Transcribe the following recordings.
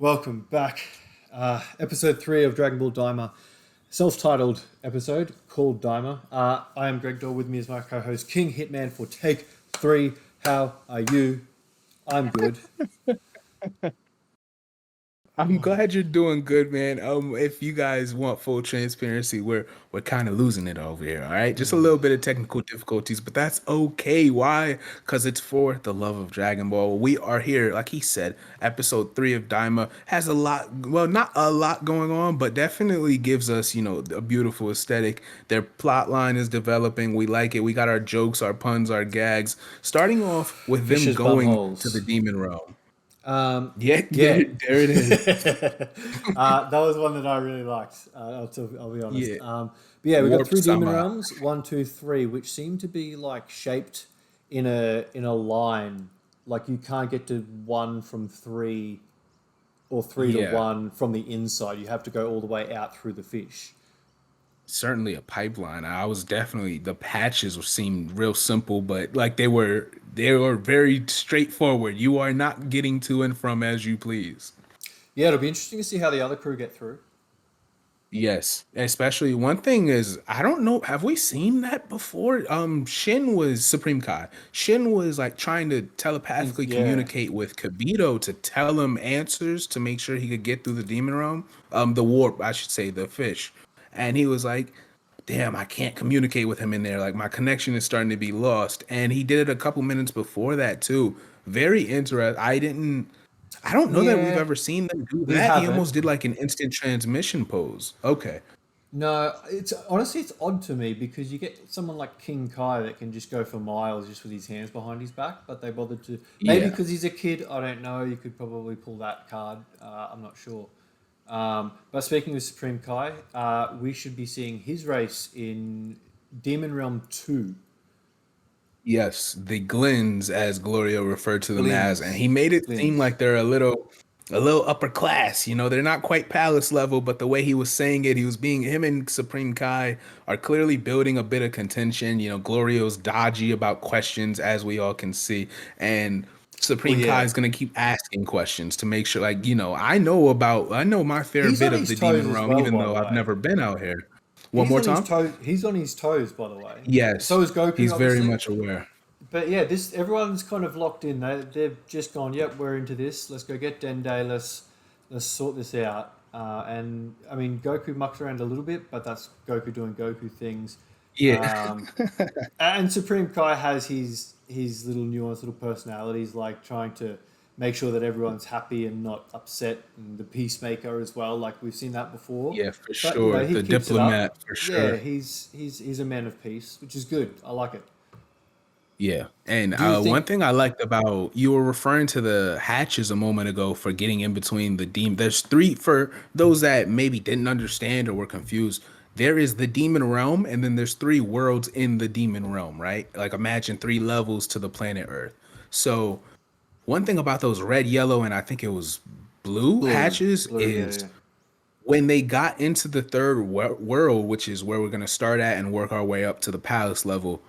Welcome back. Episode 3 of Dragon Ball Daima. Self-titled episode called Daima. I am Greg Dawe. With me is my co-host King Hitman for Take 3. How are you? I'm good. I'm glad you're doing good, man. If you guys want full transparency, we're kind of losing it over here, all right? Just a little bit of technical difficulties, but that's okay. Why? Because it's for the love of Dragon Ball. We are here, like he said, episode 3 of Daima has a lot, well, not a lot going on, but definitely gives us, a beautiful aesthetic. Their plot line is developing. We like it. We got our jokes, our puns, our gags. Starting off with them Fish's going to the bumholes. demon realm. Yeah, Yeah. there it is. That was one that I really liked. I'll be honest. Yeah. But yeah, we got Warp three demon Sama. realms, one, two, three, which seem to be like shaped in a line. Like you can't get to one from three or three to Yeah, one from the inside. You have to go all the way out through the fish. certainly a pipeline. I was definitely the patches seemed real simple, but like they were very straightforward. You are not getting to and from as you please. Yeah, it'll be interesting to see how the other crew get through. Yes, especially one thing is I don't know, have we seen that before? Shin was Supreme Kai. Shin was like trying to telepathically Yeah, communicate with Kibito to tell him answers to make sure he could get through the demon realm. The warp, I should say, the fish. And he was like, damn, I can't communicate with him in there. Like my connection is starting to be lost. And he did it a couple minutes before that too. Very interesting. I don't know that we've yeah, ever seen them do we that. He haven't. almost did like an instant transmission pose. Okay. No, it's honestly it's odd to me because you get someone like King Kai that can just go for miles just with his hands behind his back, but they bothered to maybe Yeah. because he's a kid. I don't know. You could probably pull that card. I'm not sure. But speaking of Supreme Kai, we should be seeing his race in Demon Realm 2. Yes, the Glens, as Gloria referred to them as, and Glins. he made it seem Glins. like they're a little upper class. They're not quite palace level, but the way he was saying it, he was being him and Supreme Kai are clearly building a bit of contention. Glorio's dodgy about questions, as we all can see, and Well, Supreme Kai yeah. is gonna keep asking questions to make sure, like, I know my fair He's bit on of his the toes demon as realm, well, even by though the I've way. never been out here. One more time. He's on his toes, by the way. So Yes, is Goku, he's very obviously. much aware. But yeah, this everyone's kind of locked in. They've just gone. Yep, we're into this. Let's go get Dende. Let's sort this out. And I mean, Goku mucks around a little bit, but that's Goku doing Goku things. Yeah. Um, and Supreme Kai has his little nuanced little personalities, like trying to make sure that everyone's happy and not upset, and the peacemaker as well. Like we've seen that before. Yeah, for But sure. he The keeps it up. diplomat, for Yeah, sure. he's a man of peace, which is good. I like it. Yeah. And Do you one think? thing I liked about you were referring to the hatches a moment ago for getting in between the demon. There's three for those that maybe didn't understand or were confused. There is the demon realm, and then there's three worlds in the demon realm, right? Like imagine three levels to the planet Earth. So one thing about those red, yellow, and I think it was blue hatches Blue, yeah, is yeah. when they got into the third world, which is where we're going to start at and work our way up to the palace level,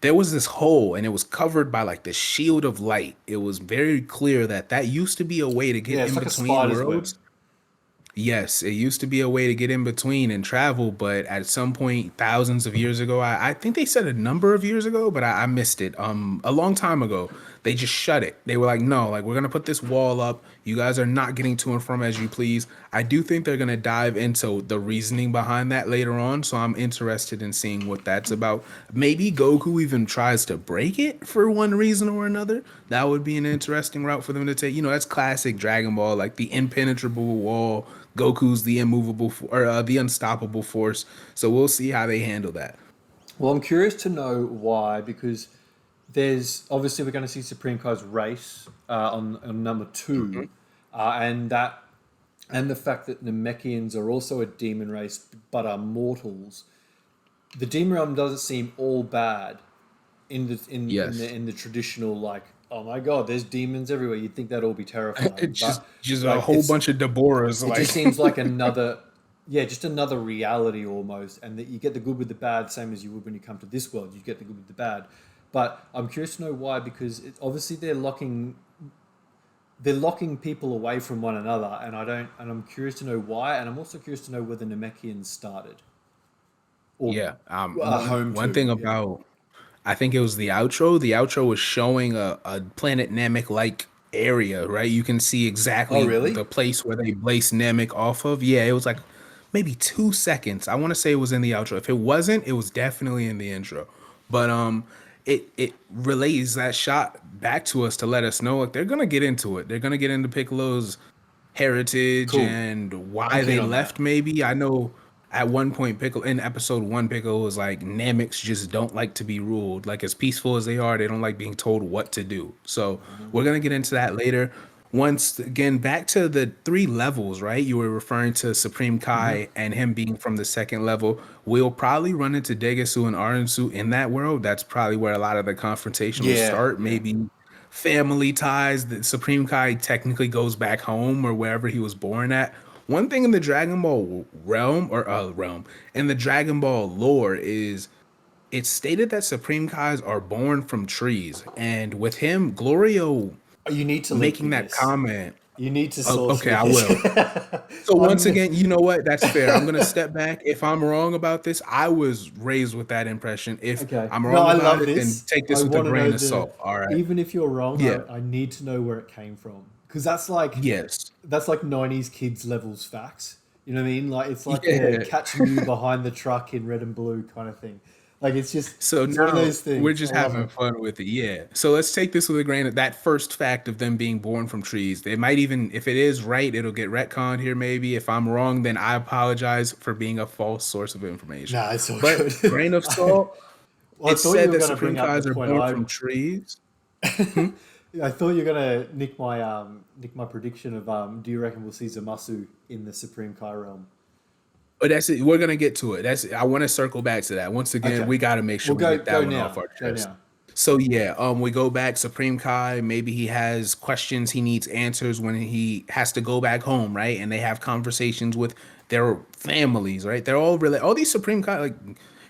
there was this hole and it was covered by like the shield of light. It was very clear that that used to be a way to get Yeah, it's in like a between spider's web. worlds. Yes, it used to be a way to get in between and travel, but at some point, thousands of years ago, I think they said a number of years ago, but I missed it. A long time ago, they just shut it. They were like, no, like we're gonna put this wall up. You guys are not getting to and from as you please. I do think they're gonna dive into the reasoning behind that later on, so I'm interested in seeing what that's about. Maybe Goku even tries to break it for one reason or another. That would be an interesting route for them to take. That's classic Dragon Ball, like the impenetrable wall. Goku's the or the unstoppable force. So we'll see how they handle that. Well, I'm curious to know why, because there's obviously we're going to see Supreme Kai's race on number two, and that and the fact that Namekians are also a demon race but are mortals. The demon realm doesn't seem all bad Yes. in the traditional, like, oh my god, there's demons everywhere. You'd think that'd all be terrifying, It's but just a like whole bunch of Deborahs. it just Like, seems like another, yeah, just another reality almost, and that you get the good with the bad, same as you would when you come to this world. You get the good with the bad, but I'm curious to know why, because obviously they're locking they're locking people away from one another, and I'm curious to know why, and I'm also curious to know where the Namekians started or Yeah. One home one to. thing Yeah. about I think it was the outro. The outro was showing a planet Namek like area, right? You can see Oh, exactly really? the place where they placed Namek off of. Yeah, it was like maybe 2 seconds. I want to say it was in the outro. If it wasn't, it was definitely in the intro. But it relays that shot back to us to let us know like they're gonna get into it. They're gonna get into Piccolo's heritage Cool. and I'm why keen they on that. left. Maybe I know at one point Piccolo in episode one, Piccolo was like Nameks just don't like to be ruled. Like as peaceful as they are, they don't like being told what to do. So we're gonna get into that later. Once again, back to the three levels, right? You were referring to Supreme Hmm. Kai and him being from the second level. We'll probably run into Degasu and Aransu in that world. That's probably where a lot of the confrontation will Yeah, start. yeah. Maybe family ties. The Supreme Kai technically goes back home or wherever he was born at. One thing in the Dragon Ball realm in the Dragon Ball lore is it's stated that Supreme Kais are born from trees, and with him, Glorio You need to link me making that this. comment. You need to Oh, source okay, me I this. will. So once I'm. again, you know what? That's fair. I'm gonna step back. If I'm wrong about this, I was raised with that impression. If Okay. I'm No, wrong I about love it, then this. take I this with a want to know grain of the. salt. All right. Even if you're wrong, Yeah. I need to know where it came from because Yes. that's like '90s kids levels facts. You know what I mean? Like it's like the Yeah. catching you behind the truck in red and blue kind of thing. Like So it's one of now those we're things. I just love having it. fun with it. Yeah. So let's take this with a grain of that first fact of them being born from trees. They might even, if it is right, it'll get retconned here maybe. If I'm wrong, then I apologize for being a false source of information. Nah, it's all But good. grain of salt, Well, I it thought you said were that going to Supreme bring up the Kais are point born I from trees. Hmm? I thought you were gonna nick my prediction of do you reckon we'll see Zamasu in the Supreme Kai realm? But that's it. We're gonna get to it. That's I want to circle back to that. Once again, Okay. we gotta make sure Well we get go that one off now. our Go chest. now. So yeah, we go back. Supreme Kai, maybe he has questions he needs answers when he has to go back home, right? And they have conversations with their families, right? They're all really all these Supreme Kai, like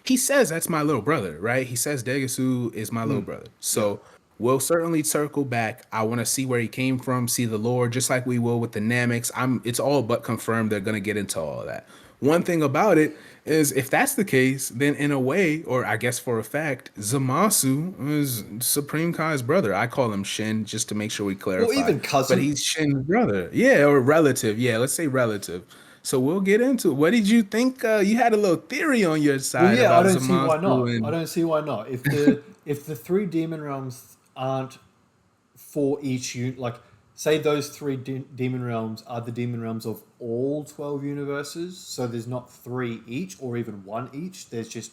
he says that's my little brother, right? He says Degasu is my little Mm. brother. Yep. So we'll certainly circle back. I want to see where he came from, see the lore, just like we will with the Nameks. It's all but confirmed they're gonna get into all of that. One thing about it is if that's the case, then in a way, or I guess for a fact, Zamasu is Supreme Kai's brother. I call him Shin just to make sure we Or clarify. even But cousin. he's Shin's brother. Yeah, or relative. Yeah, let's say relative. So we'll get into it. What did you think? You had a little theory on your Well, side yeah, I about don't see why Zamasu not. I and don't see why not. If the three demon realms aren't for like say those three demon realms are the demon realms of all 12 universes, so there's not three each or even one each, there's just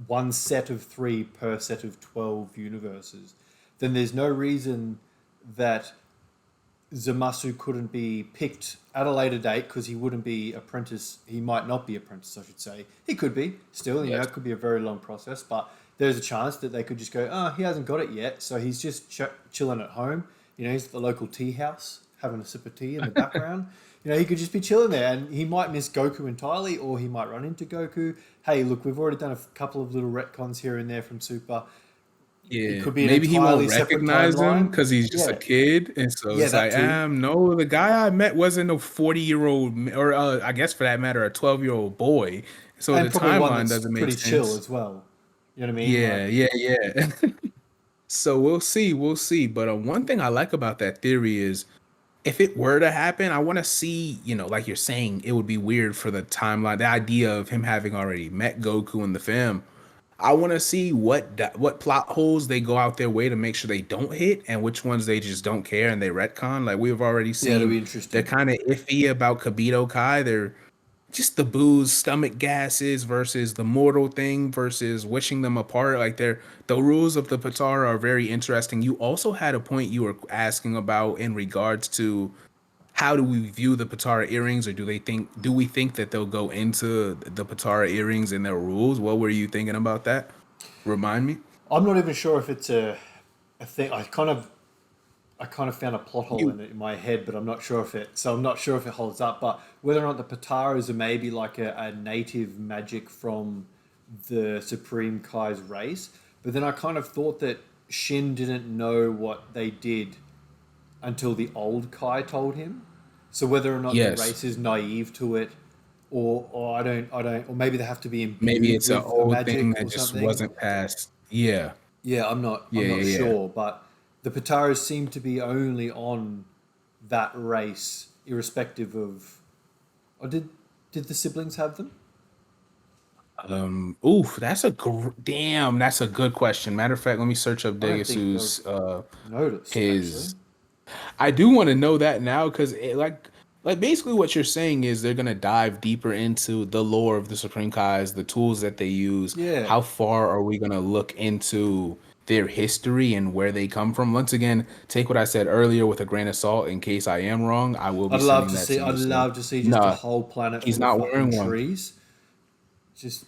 one set of three per set of 12 universes, then there's no reason that Zamasu couldn't be picked at a later date because he wouldn't be apprentice. He might not be apprentice, I should say. He could be still. You know, yes. it could be a very long process, but there's a chance that they could just go, oh, he hasn't got it yet, so he's just chilling at home. You know, he's at the local tea house having a sip of tea in the background. You know, he could just be chilling there, and he might miss Goku entirely, or he might run into Goku. Hey, look, we've already done a couple of little retcons here and there from Super. It Yeah, could be an maybe he won't entirely separate recognize him timeline. because he's just a Yeah, kid, and so yeah, it's that like, too. no, the guy I met wasn't a 40-year-old, or I guess for that matter, a 12-year-old boy. So And the probably one timeline that's doesn't make pretty chill sense. as well. You know what I mean? Like, Yeah, yeah, yeah. So we'll see. But one thing I like about that theory is if it were to happen, I want to see, like you're saying, it would be weird for the timeline, the idea of him having already met Goku in the film. I want to see what plot holes they go out their way to make sure they don't hit, and which ones they just don't care and they retcon. Like we've already yeah, it'll seen, be they're interesting. kind of iffy about Kabito Kai. They're just the booze, stomach gases versus the mortal thing versus wishing them apart. Like the rules of the Patara are very interesting. You also had a point you were asking about in regards to how do we view the Patara earrings, or do we think that they'll go into the Patara earrings and their rules? What were you thinking about that? Remind me. I'm not even sure if it's a thing. I kind of found a plot hole You in it in my head, but I'm not sure if it. So I'm not sure if it holds up. But whether or not the Pataras are maybe like a native magic from the Supreme Kai's race. But then I kind of thought that Shin didn't know what they did until the old Kai told him. So whether or not the Yes. race is naive to it, or I don't, or maybe they have to be Maybe imbued it's an with a old thing magic that or just something. wasn't passed. Yeah. Yeah, I'm not Yeah, I'm not yeah, yeah. sure, but the Pataras seem to be only on that race, irrespective of. Or did the siblings have them? Oof, damn, that's a good question. Matter of fact, let me search up I don't think I've Degasu's noticed actually. his I do want to know that now because like basically what you're saying is they're gonna dive deeper into the lore of the Supreme Kais, the tools that they use. Yeah, How far are we gonna look into their history and where they come from? Once again, take what I said earlier with a grain of salt. In case I am wrong, I will be I'd love sending to that see. to I'd you soon. love to see just a Nah, whole planet he's full of not fucking wearing one. trees.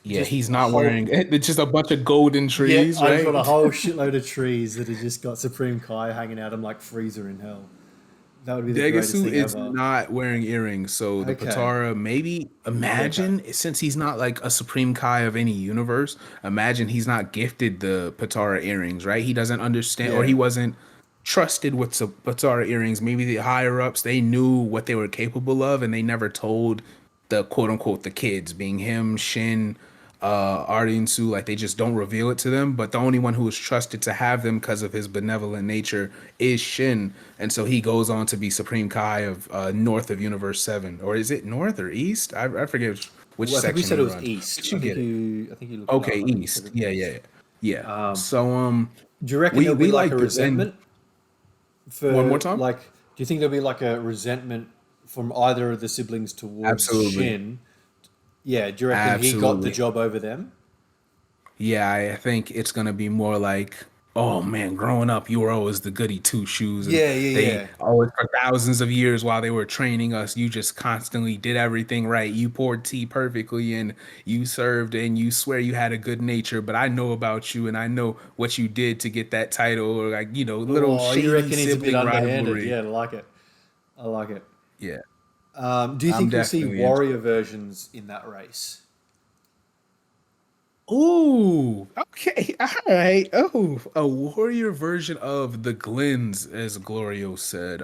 Yeah, Just he's a not whole. wearing it's just a bunch of golden Yeah, trees, I just want a right? whole shitload of trees that have just got Supreme Kai hanging out. I'm like freezer in hell. That would be the greatest Degasu thing is ever. not wearing earrings, so the Okay. Patara maybe Okay. imagine since he's not like a Supreme Kai of any universe, imagine he's not gifted the Patara earrings, right? He doesn't understand or he Yeah. wasn't trusted with the Patara earrings. Maybe the higher ups they knew what they were capable of and they never told the quote unquote the kids, being him, Shin, Artie and Sue, like they just don't reveal it to them. But the only one who is trusted to have them because of his benevolent nature is Shin, and so he goes on to be Supreme Kai of North of Universe 7, or is it North or East? I forget which Well, I think we section said he it was runs, east. but I you think get it. you. I think you looked it Okay, up. I think you said East. it Yeah, east. yeah, yeah. Um, So do you reckon we there'll be we like like a and resentment one more for time. like? Do you think there'll be like a resentment from either of the siblings towards Absolutely, Shin? Yeah. Do you reckon he got the absolutely. job over them? Yeah, I think it's gonna be more like, oh man, growing up, you were always the goody two shoes, and Yeah. Yeah. they Yeah. always for thousands of years while they were training us, you just constantly did everything right. You poured tea perfectly, and you served, and you swear you had a good nature. But I know about you, and I know what you did to get that title, or like little Oh, you shady reckon he's a bit sibling underhanded? rivalry. Yeah, I like it. I like it. Yeah, Do you I'm think you'll see definitely warrior interested. versions in that race? Ooh, okay, all right. Oh, a warrior version of the Glens, as Glorio said.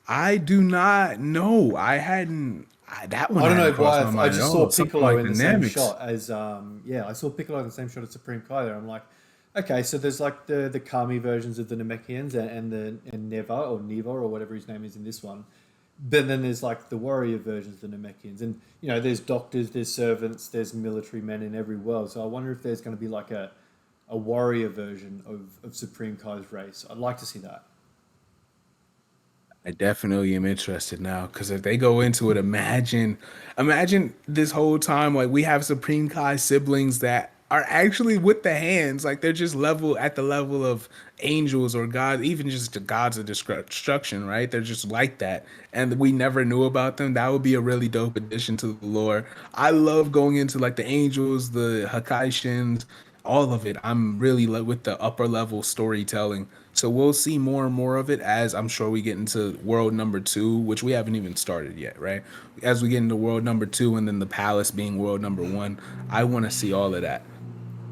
I do not know. That one I don't know hadn't why. crossed my I mind at just saw all. Something Piccolo like in the the same Namix. shot as yeah, I saw Piccolo in the same shot as Supreme Kai there. I'm like, okay, so there's like the Kami versions of the Namekians and the and Neva or Neva or whatever his name is in this one. But then there's like the warrior versions of the Namekians, and there's doctors, there's servants, there's military men in every world. So I wonder if there's going to be like a warrior version of Supreme Kai's race. I'd like to see that. I definitely am interested now because if they go into it, imagine this whole time like we have Supreme Kai siblings that are actually with the hands, like they're just level at the level of angels or gods, even just the gods of destruction, right? They're just like that, and we never knew about them. That would be a really dope addition to the lore. I love going into like the angels, the Hakaishins, all of it. I'm really with the upper level storytelling. So we'll see more and more of it as I'm sure we get into world number two, which we haven't even started yet, right? As we get into world number two and then the palace being world number one, I want to see all of that.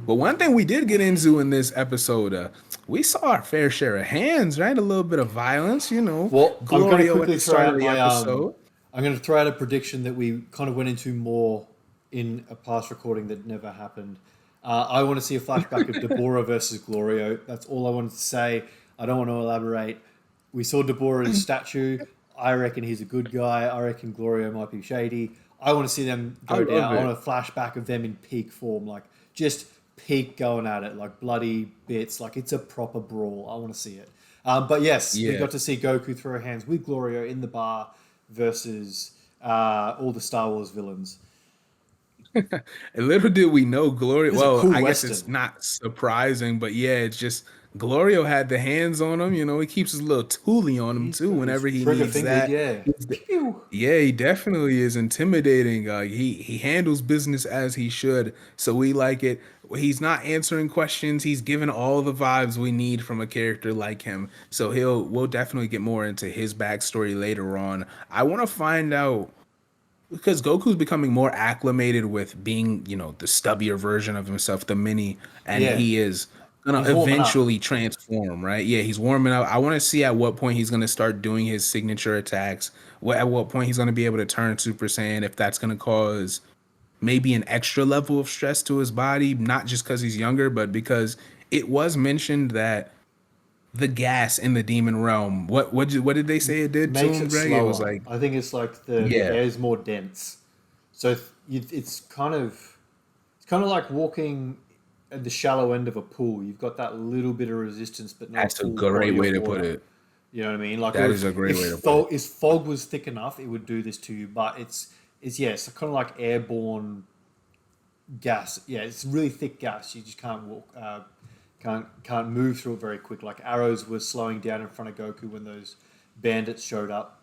But one thing we did get into in this episode, we saw our fair share of hands, right? A little bit of violence, Well, I'm going to Glorio at quickly the throw start of out the my episode. I'm going to throw out a prediction that we kind of went into more in a past recording that never happened. I want to see a flashback of Deborah versus Glorio. That's all I wanted to say. I don't want to elaborate. We saw Deborah's statue. I reckon he's a good guy. I reckon Glorio might be shady. I want to see them I go down. love I it. want a flashback of them in peak form, like just peak going at it, like bloody bits. Like it's a proper brawl. I want to see it. But yes, we Yeah. got to see Goku throw hands with Glorio in the bar versus all the Star Wars villains. And little did we know It Gloria. was a Well, cool I guess it's Western. not surprising, but yeah, it's just Glorio had the hands on him. He keeps his little toolie on him He's too got his whenever he trigger needs fingered, that. yeah. Pew. Yeah, he definitely is intimidating. He handles business as he should, so we like it. He's not answering questions. He's giving all the vibes we need from a character like him. So we'll definitely get more into his backstory later on. I want to find out because Goku's becoming more acclimated with being, the stubbier version of himself, the mini, and Yeah. he is gonna He's warming up. eventually transform, right? Yeah, he's warming up. I want to see at what point he's gonna start doing his signature attacks. At what point he's gonna be able to turn Super Saiyan. If that's gonna cause maybe an extra level of stress to his body, not just because he's younger, but because it was mentioned that the gas in the demon realm. What did they say it did to Makes him, it Greg? It was slower. like, I think it's like the yeah, air is more dense, so it's kind of like walking at the shallow end of a pool. You've got that little bit of resistance, but not a that's a full great body way of to put water. it. You know what I mean? Like That is a great way to put it. if fog was thick enough, it would do this to you. But it's yeah, it's kind of like airborne gas. Yeah, it's really thick gas. You just can't walk, can't move through it very quick. Like arrows were slowing down in front of Goku when those bandits showed up.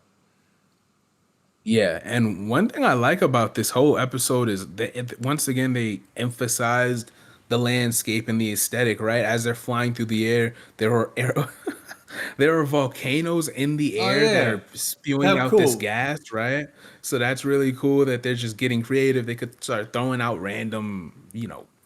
Yeah, and one thing I like about this whole episode is that once again they emphasized the landscape and the aesthetic, right? As they're flying through the air, there are volcanoes in the Oh air that yeah, are spewing how out this cool! gas, right? So that's really cool that they're just getting creative. They could start throwing out random,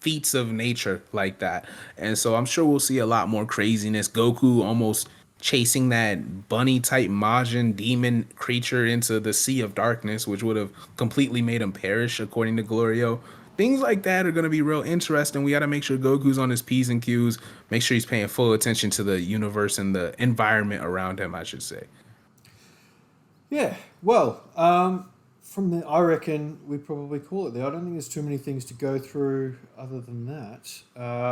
feats of nature like that. And so I'm sure we'll see a lot more craziness. Goku almost chasing that bunny type Majin demon creature into the sea of darkness, which would have completely made him perish, according to Glorio. Things like that are going to be real interesting. We got to make sure Goku's on his P's and Q's, make sure he's paying full attention to the universe and the environment around him, I should say. Yeah, well, from the, I reckon we probably call it there. I don't think there's too many things to go through other than that.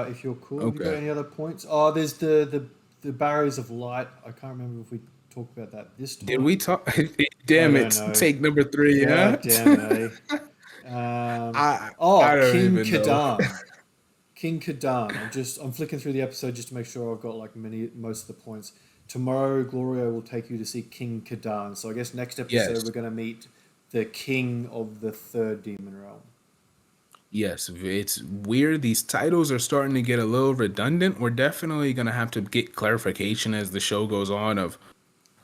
If you're cool, have you got Okay. any other points? Oh, there's the barriers of light. I can't remember if we talked about that this Did we time. talk? I Damn don't it. know. Take number three, huh? God damn it, eh? I Oh, don't King even know. Kadan. King Kadan. I'm flicking through the episode just to make sure I've got like most of the points. Tomorrow, Gloria will take you to see King Kadan. So I guess next episode Yes. we're going to meet the king of the third demon realm. Yes, it's weird. These titles are starting to get a little redundant. We're definitely gonna have to get clarification as the show goes on of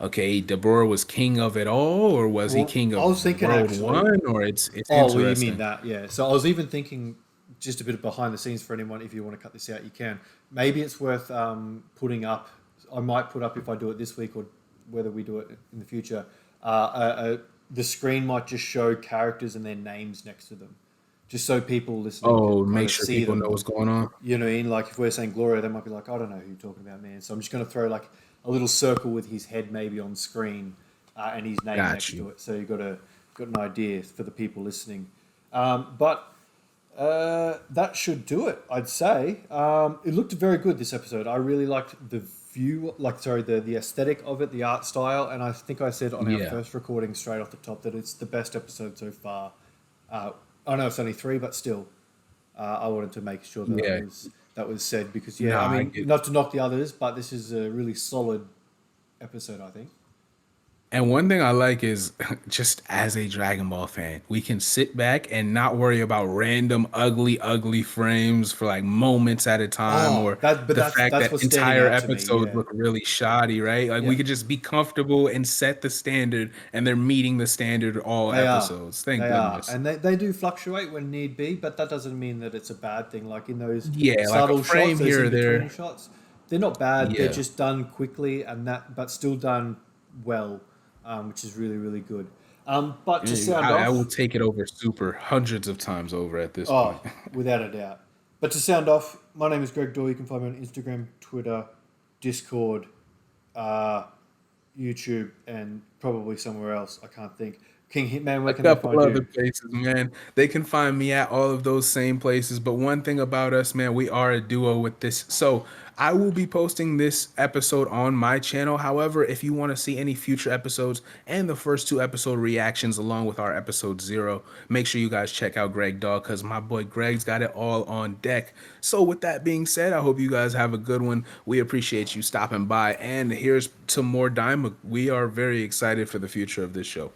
okay, Deborah was king of it all, or was he Well, king I of was thinking World actually. One? Or it's Oh, well, you mean interesting. that? Yeah. So I was even thinking, just a bit of behind the scenes for anyone. If you want to cut this out, you can. Maybe it's worth putting up. I might put up if I do it this week or whether we do it in the future. The screen might just show characters and their names next to them, just so people listening Oh, can kind make of sure see people know them. what's going on. You know, in like if we're saying Gloria, they might be like, I don't know who you're talking about, man. So I'm just going to throw like a little circle with his head maybe on screen and his name Got next you. to it, so you got an idea for the people listening. But that should do it, I'd say. It looked very good this episode. I really liked the view, like sorry, the aesthetic of it, the art style, and I think I said on our Yeah, first recording straight off the top that it's the best episode so far. I know it's only three, but still, I wanted to make sure that yeah. that was said because yeah, I Nah, I mean get. not to knock the others, but this is a really solid episode, I think. And one thing I like is just as a Dragon Ball fan, we can sit back and not worry about random ugly, ugly frames for like moments at a time, Oh, or that but the fact that's that what's standing entire out to me. episodes Yeah, look really shoddy, right? Like we yeah. could just be comfortable and set the standard, and they're meeting the standard all They are. episodes. Thank They are. goodness. And they do fluctuate when need be, but that doesn't mean that it's a bad thing. Like in those Yeah, like a subtle shots, frame those here in or between there. shots, they're not bad. They're Yeah. just done quickly and that, but still done well, which is really, really good. But to sound I will off, take it over super hundreds of times over at this point. oh, without a doubt. But to sound off, my name is Greg Dawe. You can find me on Instagram, Twitter, Discord, uh, YouTube, and probably somewhere else. I can't think. King Hitman, A where can they couple find other you? places, man. They can find me at all of those same places. But one thing about us, man, we are a duo with this. So I will be posting this episode on my channel. However, if you want to see any future episodes and the first two episode reactions along with our episode zero, make sure you guys check out Greg Dog because my boy Greg's got it all on deck. So with that being said, I hope you guys have a good one. We appreciate you stopping by. And here's to more Daima. We are very excited for the future of this show.